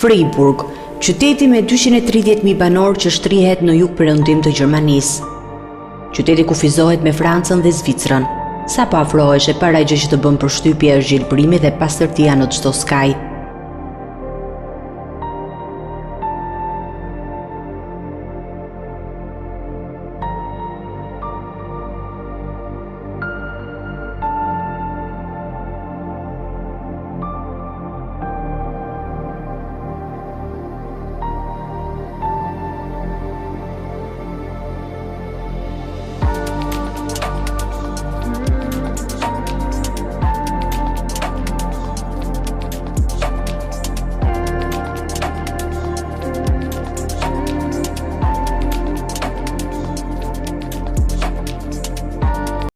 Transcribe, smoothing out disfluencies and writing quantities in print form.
Freiburg, qyteti me 230.000 banor që shtrihet në jug-perëndim të Gjermanisë. Qyteti kufizohet me Francën dhe Zvicrën. Sa po afrohesh e para gjë që të bën përshtypje është gjelbërimi dhe pastërtia në çdo skaj.